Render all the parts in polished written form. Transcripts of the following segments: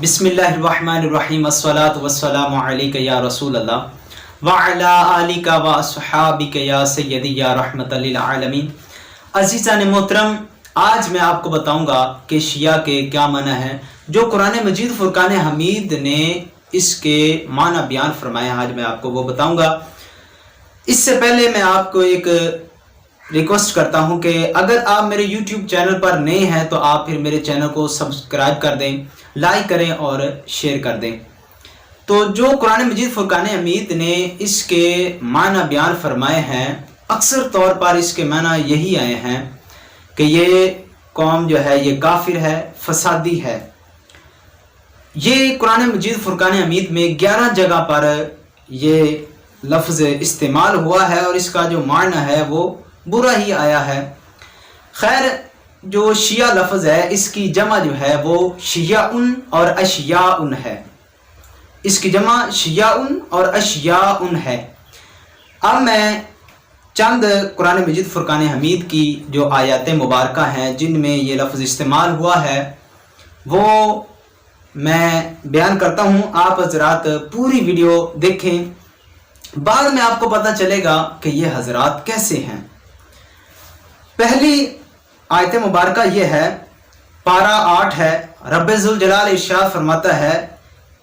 بسم اللہ الرحمن الرحیم الصلاۃ والسلام علیک یا رسول اللہ وعلی آلک و اصحابک یا سیدی یا رحمت للعالمین۔ عزیزان محترم، آج میں آپ کو بتاؤں گا کہ شیعہ کے کیا معنی ہے۔ جو قرآن مجید فرقان حمید نے اس کے معنی بیان فرمائے، آج میں آپ کو وہ بتاؤں گا۔ اس سے پہلے میں آپ کو ایک ریکویسٹ کرتا ہوں کہ اگر آپ میرے یوٹیوب چینل پر نئے ہیں تو آپ پھر میرے چینل کو سبسکرائب کر دیں، لائک کریں اور شیئر کر دیں۔ تو جو قرآن مجید فرقان حمید نے اس کے معنی بیان فرمائے ہیں، اکثر طور پر اس کے معنی یہی آئے ہیں کہ یہ قوم جو ہے یہ کافر ہے، فسادی ہے۔ یہ قرآن مجید فرقان حمید میں 11 جگہ پر یہ لفظ استعمال ہوا ہے اور اس کا جو معنی ہے وہ برا ہی آیا ہے۔ خیر، جو شیعہ لفظ ہے اس کی جمع جو ہے وہ شیعن اور اشیاءن ہے۔ اس کی جمع شیعن اور اشیاءن ہے۔ اب میں چند قرآن مجید فرقان حمید کی جو آیات مبارکہ ہیں جن میں یہ لفظ استعمال ہوا ہے وہ میں بیان کرتا ہوں۔ آپ حضرات پوری ویڈیو دیکھیں، بعد میں آپ کو پتہ چلے گا کہ یہ حضرات کیسے ہیں۔ پہلی آیت مبارکہ یہ ہے، پارہ 8 ہے۔ رب ذوالجلال ارشاد فرماتا ہے،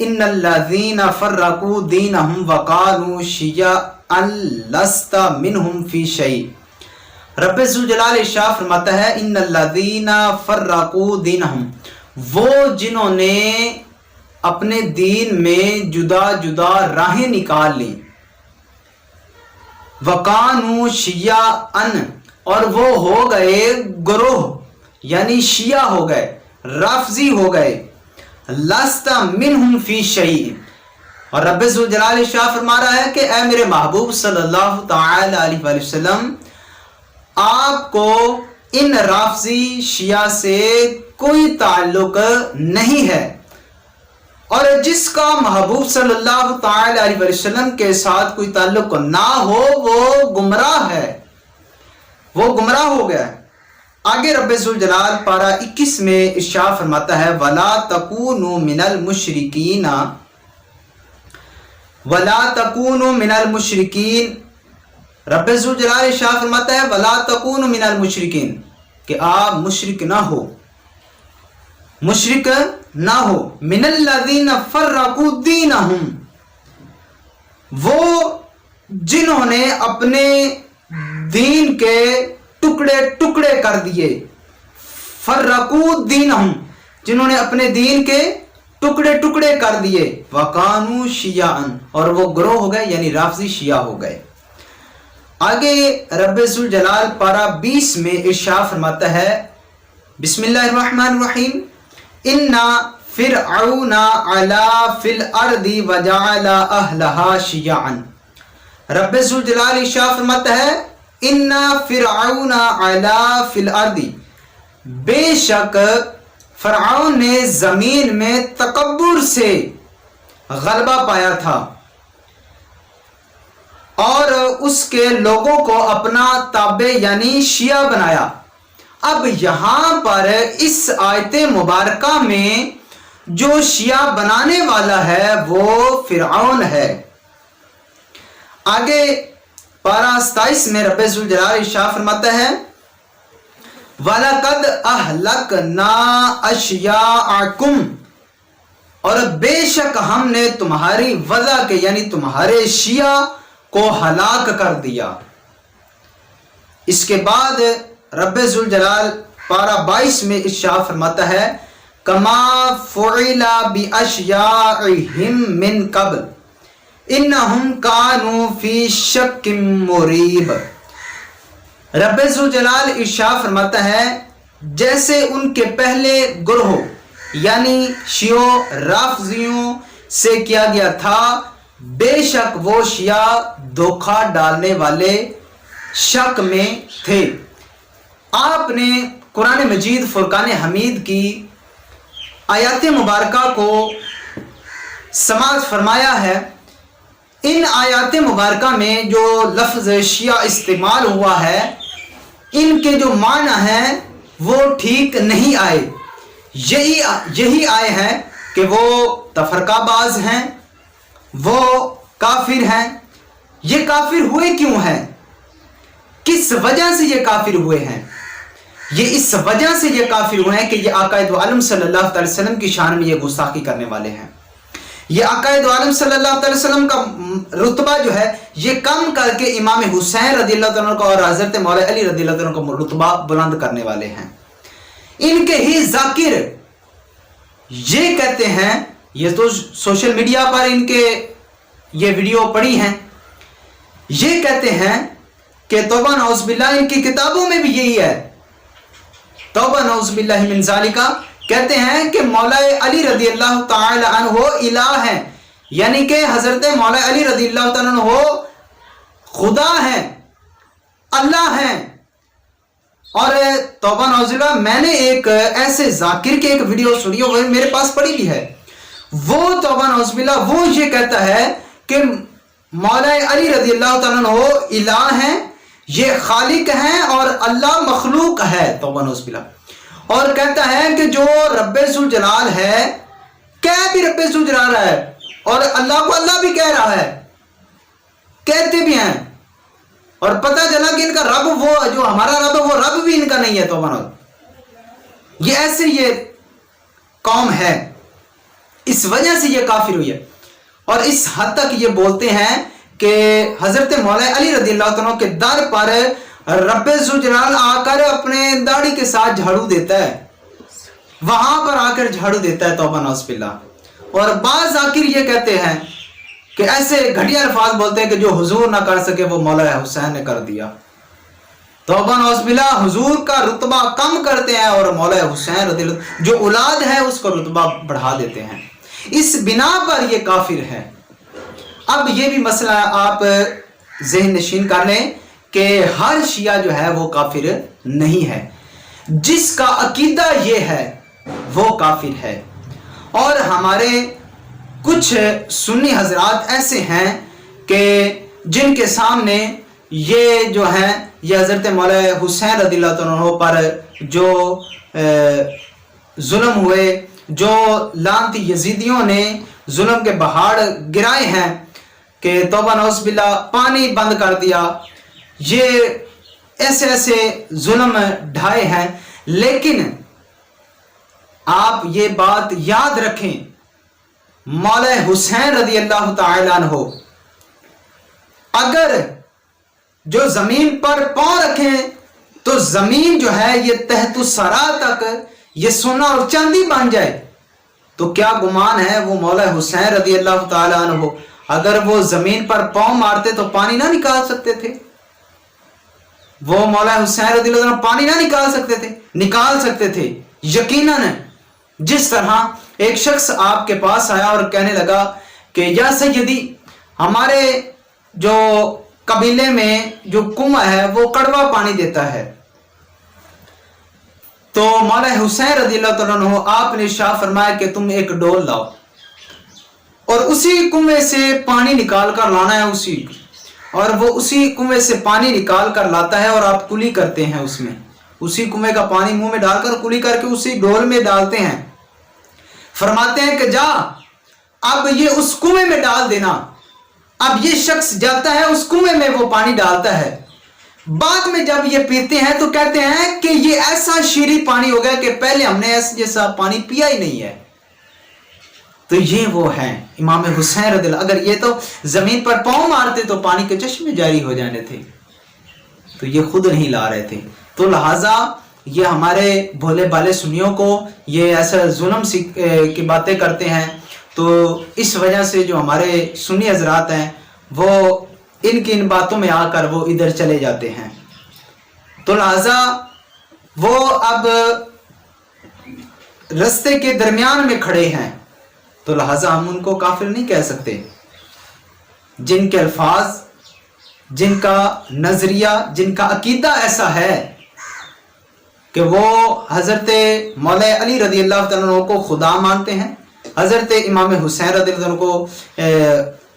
ان الذین فرقوا دینہم وقالوا شیعا لست منہم فی شیء۔ رب ذوالجلال ارشاد فرماتا ہے، ان الذین فرقوا دینہم، وہ جنہوں نے اپنے دین میں جدا جدا راہیں نکال لیں، وقانوا شیعا، اور وہ ہو گئے گروہ یعنی شیعہ ہو گئے، رافضی ہو گئے، لست منہم فی شیء۔ اور رب ذوالجلال ارشاد فرما رہا ہے کہ اے میرے محبوب صلی اللہ تعالی علیہ وآلہ وسلم، آپ کو ان رافضی شیعہ سے کوئی تعلق نہیں ہے، اور جس کا محبوب صلی اللہ تعالی علیہ وآلہ وسلم کے ساتھ کوئی تعلق نہ ہو وہ گمراہ ہے، وہ گمراہ ہو گیا ہے۔ آگے رب ذوالجلال پارہ 21 میں ارشاد فرماتا ہے، وَلَا تَكُونُوا مِنَ الْمُشْرِكِينَ، وَلَا تَكُونُوا مِنَ الْمُشْرِكِينَ۔ رب ذوالجلال ارشاد فرماتا ہے، وَلَا تَكُونُوا مِنَ الْمُشْرِكِينَ، کہ آپ مشرک نہ ہو، مشرک نہ ہو۔ مِنَ الَّذِينَ فَرَّقُوا دِينَهُمْ، وہ جنہوں نے اپنے دین کے ٹکڑے ٹکڑے کر دیے، فرقوا دینہم، جنہوں نے اپنے دین کے ٹکڑے ٹکڑے کر دیے، وقانوا شیعا، اور وہ گروہ ہو گئے یعنی رافضی شیعہ ہو گئے۔ آگے رب ذوالجلال پارہ 20 میں ارشاد فرماتا ہے، بسم اللہ الرحمن الرحیم، اِنَّ فِرْعَوْنَ عَلَا فِي الْأَرْضِ وَجَعَلَ أَهْلَهَا شِيَعًا۔ رب ذوالجلال ارشاد فرماتا ہے، اِنَّ فِرْعَوْنَ عَلَا فِي الْأَرْضِ، بے شک فرعون نے زمین میں تکبر سے غلبہ پایا تھا اور اس کے لوگوں کو اپنا تابع یعنی شیعہ بنایا۔ اب یہاں پر اس آیت مبارکہ میں جو شیعہ بنانے والا ہے وہ فرعون ہے۔ آگے پارہ 27 میں رب ذوالجلال ارشاد فرماتا ہے، وَلَقَدْ أَهْلَكْنَا أَشْيَاعَكُمْ، اور بے شک ہم نے تمہاری وجہ کے یعنی تمہارے شیعہ کو ہلاک کر دیا۔ اس کے بعد رب ذوالجلال پارہ 22 میں ارشاد فرماتا ہے، كَمَا فُعِلَ بِأَشْيَاعِهِمْ مِنْ قَبْلِ انہم کانوا فی شک مریب۔ رب ذوالجلال ارشاد فرماتا ہے، جیسے ان کے پہلے گروہ یعنی شیعوں رافضیوں سے کیا گیا تھا، بے شک وہ شیعہ دھوکہ ڈالنے والے شک میں تھے۔ آپ نے قرآن مجید فرقان حمید کی آیات مبارکہ کو سماعت فرمایا ہے۔ ان آیات مبارکہ میں جو لفظ شیعہ استعمال ہوا ہے، ان کے جو معنی ہیں وہ ٹھیک نہیں آئے۔ یہی آئے ہیں کہ وہ تفرقہ باز ہیں، وہ کافر ہیں۔ یہ کافر ہوئے کیوں ہیں؟ کس وجہ سے یہ کافر ہوئے ہیں؟ یہ اس وجہ سے یہ کافر ہوئے ہیں کہ یہ آقا دو عالم صلی اللہ علیہ وسلم کی شان میں یہ گستاخی کرنے والے ہیں۔ یہ آقا دو عالم صلی اللہ علیہ وسلم کا رتبہ جو ہے یہ کم کر کے امام حسین رضی اللہ عنہ کا اور حضرت مولا علی رضی اللہ عنہ کا رتبہ بلند کرنے والے ہیں۔ ان کے ہی ذاکر یہ کہتے ہیں، یہ تو سوشل میڈیا پر ان کے یہ ویڈیو پڑی ہیں، یہ کہتے ہیں کہ توبہ نعوذ باللہ، ان کی کتابوں میں بھی یہی ہے، توبہ نعوذ باللہ من ذالک، کہتے ہیں کہ مولا علی رضی اللہ تعالی عنہ الہ ہیں، یعنی کہ حضرت مولا علی رضی اللہ تعالی عنہ خدا ہیں، اللہ ہیں۔ اور توبہ نعوذ باللہ، میں نے ایک ایسے ذاکر کے ایک ویڈیو سنی، وہ میرے پاس پڑی بھی ہے، وہ توبہ نعوذ باللہ وہ یہ کہتا ہے کہ مولا علی رضی اللہ تعالیٰ عنہ الہ ہیں، یہ خالق ہیں اور اللہ مخلوق ہے، توبہ نعوذ باللہ۔ اور کہتا ہے کہ جو رب ذوالجلال ہے، کہہ بھی رب ذوالجلال ہے اور اللہ کو اللہ بھی کہہ رہا ہے، کہتے بھی ہیں، اور پتہ چلا کہ ان کا رب، وہ جو ہمارا رب ہے وہ رب بھی ان کا نہیں ہے، توبہ نعوذ۔ یہ ایسے یہ قوم ہے، اس وجہ سے یہ کافر ہوئی ہے، اور اس حد تک یہ بولتے ہیں کہ حضرت مولا علی رضی اللہ عنہ کے در پر رب ذوالجلال آ کر اپنے داڑھی کے ساتھ جھاڑو دیتا ہے، وہاں پر آ کر جھاڑو دیتا ہے، توبہ نعوذ باللہ۔ اور بعض ذاکر یہ کہتے ہیں کہ ایسے گھٹیا الفاظ بولتے ہیں کہ جو حضور نہ کر سکے وہ مولا حسین نے کر دیا، توبہ نعوذ باللہ۔ حضور کا رتبہ کم کرتے ہیں اور مولا حسین رضی اللہ جو اولاد ہے اس کو رتبہ بڑھا دیتے ہیں، اس بنا پر یہ کافر ہے۔ اب یہ بھی مسئلہ آپ ذہن نشین کر لیں کہ ہر شیعہ جو ہے وہ کافر نہیں ہے، جس کا عقیدہ یہ ہے وہ کافر ہے۔ اور ہمارے کچھ سنی حضرات ایسے ہیں کہ جن کے سامنے یہ جو ہیں یہ حضرت مولا حسین رضی اللہ عنہ پر جو ظلم ہوئے، جو لعنتی یزیدیوں نے ظلم کے پہاڑ گرائے ہیں کہ توبہ نعوذ باللہ پانی بند کر دیا، یہ ایسے ایسے ظلم ڈھائے ہیں۔ لیکن آپ یہ بات یاد رکھیں، مولا حسین رضی اللہ تعالی عنہ اگر جو زمین پر پاؤں رکھیں تو زمین جو ہے یہ تحت الثری تک یہ سونا اور چاندی بن جائے، تو کیا گمان ہے وہ مولا حسین رضی اللہ تعالی عنہ اگر وہ زمین پر پاؤں مارتے تو پانی نہ نکال سکتے تھے؟ وہ مولا حسین رضی اللہ عنہ پانی نہ نکال سکتے تھے؟ نکال سکتے تھے یقیناً۔ جس طرح ایک شخص آپ کے پاس آیا اور کہنے لگا کہ یا سیدی، ہمارے جو قبیلے میں جو کنواں ہے وہ کڑوا پانی دیتا ہے، تو مولا حسین رضی اللہ تعالیٰ عنہ آپ نے ارشاد فرمایا کہ تم ایک ڈول لاؤ اور اسی کنویں سے پانی نکال کر لانا ہے، اور وہ اسی کنویں سے پانی نکال کر لاتا ہے اور آپ کلی کرتے ہیں اس میں، اسی کنویں کا پانی منہ میں ڈال کر کلی کر کے اسی ڈول میں ڈالتے ہیں۔ فرماتے ہیں کہ جا اب یہ اس کنویں میں ڈال دینا۔ اب یہ شخص جاتا ہے اس کنویں میں، وہ پانی ڈالتا ہے، بعد میں جب یہ پیتے ہیں تو کہتے ہیں کہ یہ ایسا شیریں پانی ہو گیا کہ پہلے ہم نے ایسا جیسا پانی پیا ہی نہیں ہے۔ تو یہ وہ ہیں امام حسین رضی اللہ۔ اگر یہ تو زمین پر پاؤں مارتے تو پانی کے چشمے جاری ہو جانے تھے، تو یہ خود نہیں لا رہے تھے۔ تو لہٰذا یہ ہمارے بھولے بالے سنیوں کو یہ ایسا ظلم کی باتیں کرتے ہیں، تو اس وجہ سے جو ہمارے سنی حضرات ہیں وہ ان کی ان باتوں میں آ کر وہ ادھر چلے جاتے ہیں۔ تو لہٰذا وہ اب رستے کے درمیان میں کھڑے ہیں، تو لہٰذا ہم ان کو کافر نہیں کہہ سکتے۔ جن کے الفاظ، جن کا نظریہ، جن کا عقیدہ ایسا ہے کہ وہ حضرت مولا علی رضی اللہ عنہ کو خدا مانتے ہیں، حضرت امام حسین رضی اللہ عنہ کو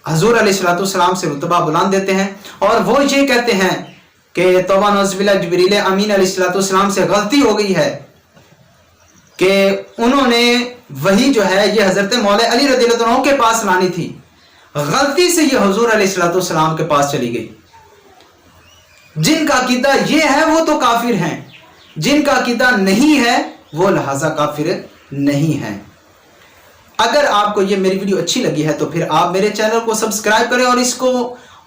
حضور علیہ السلام سے رتبہ بلند دیتے ہیں، اور وہ یہ کہتے ہیں کہ توبہ نعوذ باللہ جبریل امین علیہ السلام سے غلطی ہو گئی ہے، کہ انہوں نے وہی جو ہے یہ حضرت مولا علی رضی اللہ عنہ کے پاس لانی تھی، غلطی سے یہ حضور علیہ السلام کے پاس چلی گئی۔ جن کا عقیدہ یہ ہے وہ تو کافر ہیں، جن کا عقیدہ نہیں ہے وہ لہذا کافر نہیں ہے۔ اگر آپ کو یہ میری ویڈیو اچھی لگی ہے تو پھر آپ میرے چینل کو سبسکرائب کریں اور اس کو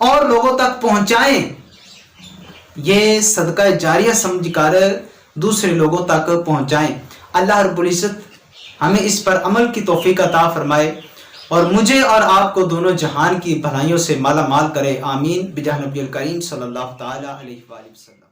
اور لوگوں تک پہنچائیں، یہ صدقہ جاریہ سمجھ کر دوسرے لوگوں تک پہنچائیں۔ اللہ رب العزت ہمیں اس پر عمل کی توفیق عطا فرمائے اور مجھے اور آپ کو دونوں جہان کی بھلائیوں سے مالا مال کرے، آمین بجاہ نبی الکریم صلی اللہ تعالی علیہ وآلہ وسلم۔